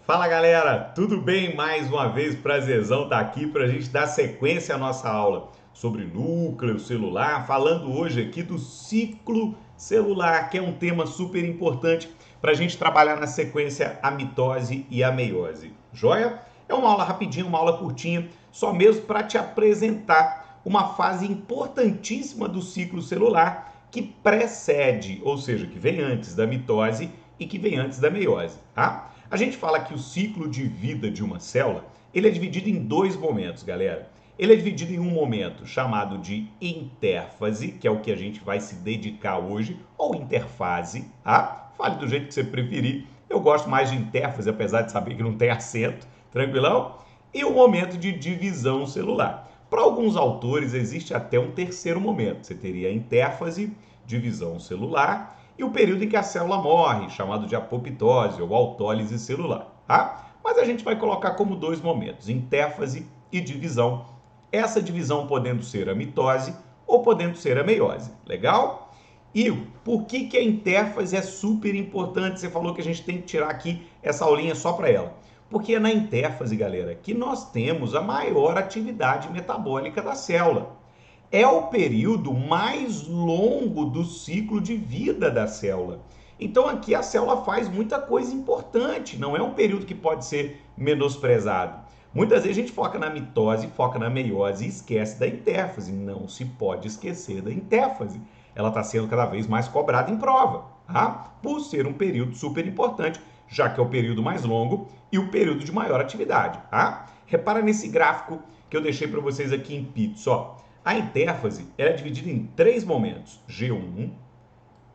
Fala galera, tudo bem? Mais uma vez, prazerzão estar aqui para a gente dar sequência à nossa aula sobre núcleo celular, falando hoje aqui do ciclo celular, que é um tema super importante para a gente trabalhar na sequência a mitose e a meiose. Joia? É uma aula rapidinha, uma aula curtinha, só mesmo para te apresentar uma fase importantíssima do ciclo celular que precede, ou seja, que vem antes da mitose e que vem antes da meiose, tá? A gente fala que o ciclo de vida de uma célula, ele é dividido em dois momentos, galera. Ele é dividido em um momento chamado de intérfase, que é o que a gente vai se dedicar hoje, ou interfase, tá? Fale do jeito que você preferir. Eu gosto mais de intérfase, apesar de saber que não tem acento, tranquilão? E o momento de divisão celular. Para alguns autores, existe até um terceiro momento. Você teria a intérfase, divisão celular, e o período em que a célula morre, chamado de apoptose ou autólise celular, tá? Mas a gente vai colocar como dois momentos, intérfase e divisão. Essa divisão podendo ser a mitose ou podendo ser a meiose, legal? E por que a intérfase é super importante? Você falou que a gente tem que tirar aqui essa aulinha só para ela. Porque é na intérfase, galera, que nós temos a maior atividade metabólica da célula. É o período mais longo do ciclo de vida da célula. Então aqui a célula faz muita coisa importante, não é um período que pode ser menosprezado. Muitas vezes a gente foca na mitose, foca na meiose e esquece da intérfase. Não se pode esquecer da intérfase. Ela está sendo cada vez mais cobrada em prova, tá? Por ser um período super importante, já que é o período mais longo e o período de maior atividade, tá? Repara nesse gráfico que eu deixei para vocês aqui em pits, ó. A intérfase é dividida em três momentos, G1,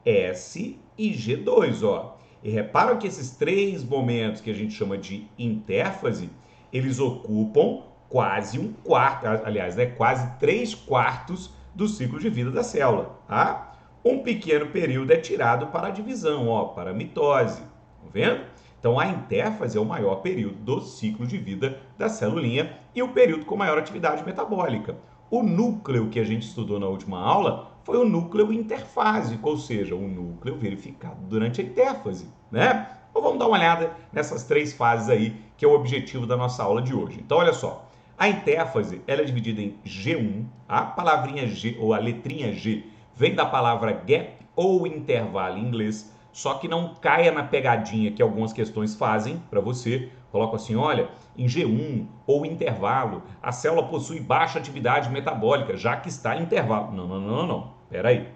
S e G2, ó. E reparam que esses três momentos que a gente chama de intérfase, eles ocupam quase um quarto, aliás, né, quase 3/4 do ciclo de vida da célula, tá? Um pequeno período é tirado para a divisão, ó, para a mitose, tá vendo? Então a intérfase é o maior período do ciclo de vida da celulinha e o período com maior atividade metabólica. O núcleo que a gente estudou na última aula foi o núcleo interfásico, ou seja, o núcleo verificado durante a intérfase, né? Então vamos dar uma olhada nessas três fases aí, que é o objetivo da nossa aula de hoje. Então olha só, a intérfase ela é dividida em G1, a palavrinha G ou a letrinha G vem da palavra gap ou intervalo em inglês, só que não caia na pegadinha que algumas questões fazem para você. Coloca assim, olha, em G1 ou intervalo, a célula possui baixa atividade metabólica, já que está em intervalo. Não, não, não, não, não. Espera aí.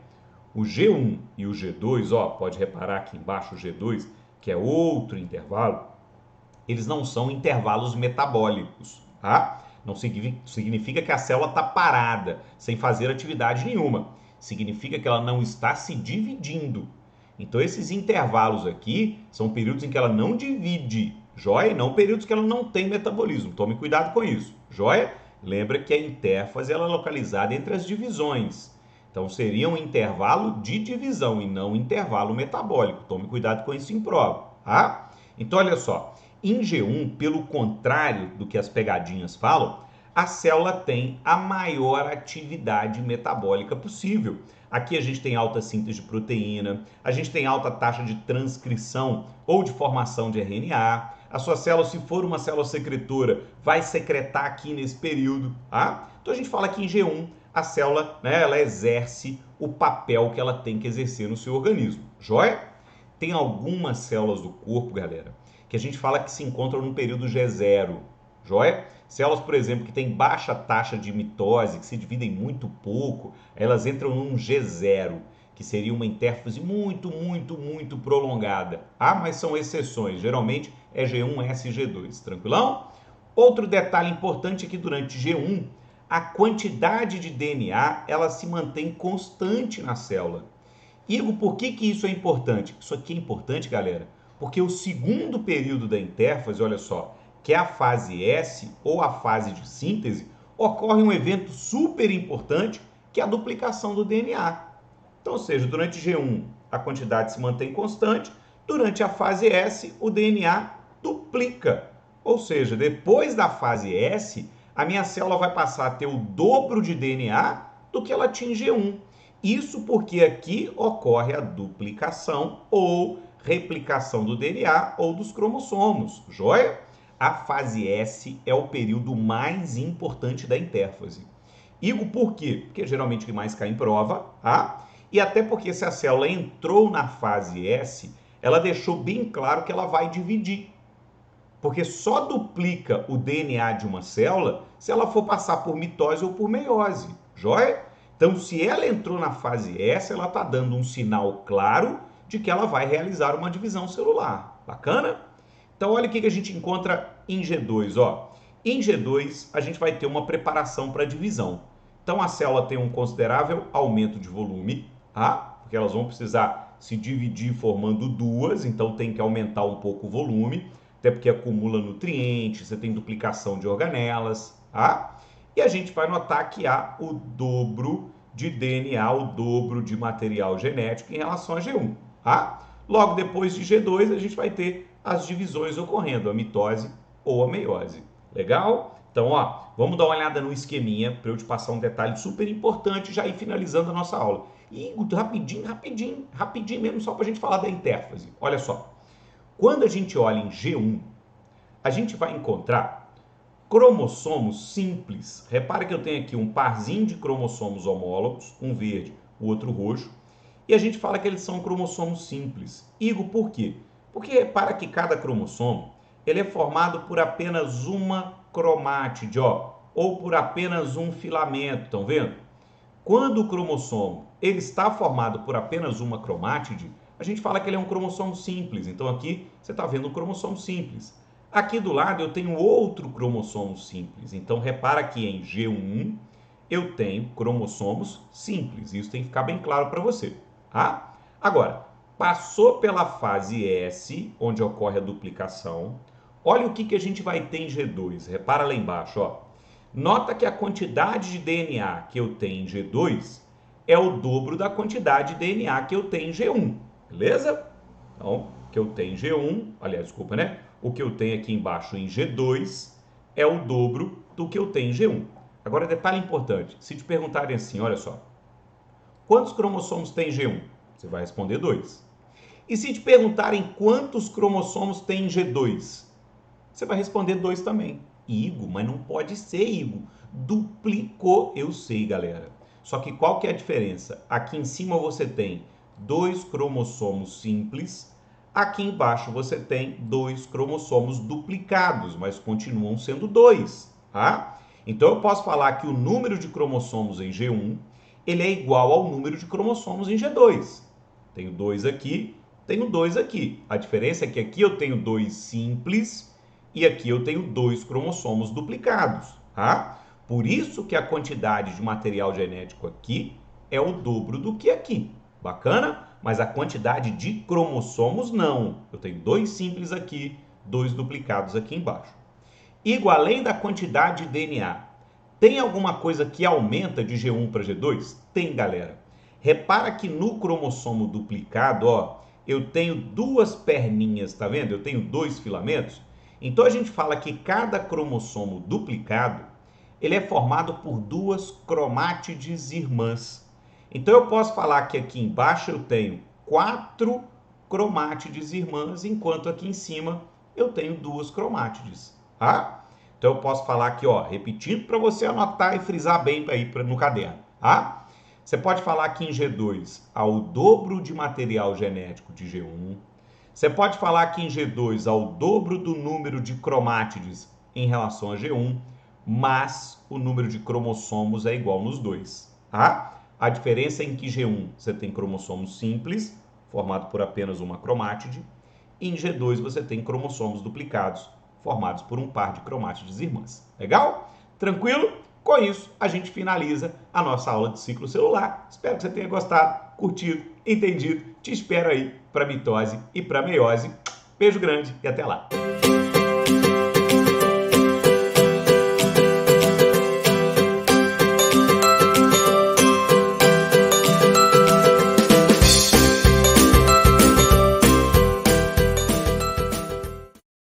O G1 e o G2, ó, pode reparar aqui embaixo o G2, que é outro intervalo, eles não são intervalos metabólicos, tá? Não significa que a célula está parada, sem fazer atividade nenhuma. Significa que ela não está se dividindo. Então, esses intervalos aqui são períodos em que ela não divide, joia? E não períodos que ela não tem metabolismo. Tome cuidado com isso, joia? Lembra que a intérfase ela é localizada entre as divisões. Então, seria um intervalo de divisão e não um intervalo metabólico. Tome cuidado com isso em prova, tá? Então, olha só. Em G1, pelo contrário do que as pegadinhas falam, a célula tem a maior atividade metabólica possível. Aqui a gente tem alta síntese de proteína, a gente tem alta taxa de transcrição ou de formação de RNA. A sua célula, se for uma célula secretora, vai secretar aqui nesse período, tá? Então a gente fala que em G1 a célula, né, ela exerce o papel que ela tem que exercer no seu organismo, joia? Tem algumas células do corpo, galera, que a gente fala que se encontram no período G0, joia? Células, por exemplo, que têm baixa taxa de mitose, que se dividem muito pouco, elas entram num G0, que seria uma intérfase muito prolongada. Ah, mas são exceções, geralmente é G1, S e G2, tranquilão? Outro detalhe importante é que durante G1, a quantidade de DNA ela se mantém constante na célula. Igor, por que isso é importante? Isso aqui é importante, galera, porque o segundo período da intérfase, olha só, que é a fase S ou a fase de síntese, ocorre um evento super importante que é a duplicação do DNA. Então, ou seja, durante G1 a quantidade se mantém constante, durante a fase S o DNA duplica. Ou seja, depois da fase S, a minha célula vai passar a ter o dobro de DNA do que ela tinha em G1. Isso porque aqui ocorre a duplicação ou replicação do DNA ou dos cromossomos, joia? A fase S é o período mais importante da intérfase. Igor, por quê? Porque geralmente o que mais cai em prova, tá? E até porque se a célula entrou na fase S, ela deixou bem claro que ela vai dividir. Porque só duplica o DNA de uma célula se ela for passar por mitose ou por meiose, joia? Então, se ela entrou na fase S, ela está dando um sinal claro de que ela vai realizar uma divisão celular. Bacana? Então, olha o que a gente encontra em G2. Ó. Em G2, a gente vai ter uma preparação para divisão. Então, a célula tem um considerável aumento de volume, tá? Porque elas vão precisar se dividir formando duas, então tem que aumentar um pouco o volume, até porque acumula nutrientes, você tem duplicação de organelas, tá? E a gente vai notar que há o dobro de DNA, o dobro de material genético em relação a G1, tá? Logo depois de G2, a gente vai ter as divisões ocorrendo, a mitose ou a meiose. Legal? Então, ó, vamos dar uma olhada no esqueminha para eu te passar um detalhe super importante já ir finalizando a nossa aula. E rapidinho mesmo, só para a gente falar da intérfase. Olha só, quando a gente olha em G1, a gente vai encontrar cromossomos simples. Repara que eu tenho aqui um parzinho de cromossomos homólogos, um verde, o outro roxo, e a gente fala que eles são cromossomos simples. Igor, por quê? Porque repara que cada cromossomo ele é formado por apenas uma cromátide, ó, ou por apenas um filamento, estão vendo? Quando o cromossomo ele está formado por apenas uma cromátide, a gente fala que ele é um cromossomo simples. Então aqui você está vendo um cromossomo simples. Aqui do lado eu tenho outro cromossomo simples. Então repara que em G1 eu tenho cromossomos simples. Isso tem que ficar bem claro para você, tá? Agora, passou pela fase S, onde ocorre a duplicação. Olha o que a gente vai ter em G2. Repara lá embaixo, ó. Nota que a quantidade de DNA que eu tenho em G2 é o dobro da quantidade de DNA que eu tenho em G1, beleza? Então, o que eu tenho em G1, aliás, desculpa, né? O que eu tenho aqui embaixo em G2 é o dobro do que eu tenho em G1. Agora, detalhe importante, se te perguntarem assim, olha só, quantos cromossomos tem em G1? Você vai responder 2. E se te perguntarem quantos cromossomos tem em G2? Você vai responder 2 também. Igor, mas não pode ser, Igor. Duplicou, eu sei, galera. Só que qual que é a diferença? Aqui em cima você tem 2 cromossomos simples, aqui embaixo você tem 2 cromossomos duplicados, mas continuam sendo 2, tá? Então eu posso falar que o número de cromossomos em G1, ele é igual ao número de cromossomos em G2. Tenho 2 aqui, tenho 2 aqui. A diferença é que aqui eu tenho 2 simples e aqui eu tenho 2 cromossomos duplicados, tá? Por isso que a quantidade de material genético aqui é o dobro do que aqui. Bacana? Mas a quantidade de cromossomos não. Eu tenho 2 simples aqui, 2 duplicados aqui embaixo. Igual, além da quantidade de DNA, tem alguma coisa que aumenta de G1 para G2? Tem, galera. Repara que no cromossomo duplicado, ó, eu tenho 2 perninhas, tá vendo? Eu tenho 2 filamentos. Então a gente fala que cada cromossomo duplicado, ele é formado por 2 cromátides irmãs. Então eu posso falar que aqui embaixo eu tenho 4 cromátides irmãs, enquanto aqui em cima eu tenho 2 cromátides, tá? Então eu posso falar aqui, ó, repetindo para você anotar e frisar bem aí no caderno, tá? Você pode falar que em G2 há o dobro de material genético de G1. Você pode falar que em G2 há o dobro do número de cromátides em relação a G1, mas o número de cromossomos é igual nos dois, tá? A diferença é em que G1 você tem cromossomos simples, formado por apenas uma cromátide, e em G2 você tem cromossomos duplicados, formados por um par de cromátides irmãs. Legal? Tranquilo? Com isso, a gente finaliza a nossa aula de ciclo celular. Espero que você tenha gostado, curtido, entendido. Te espero aí para mitose e para meiose. Beijo grande e até lá!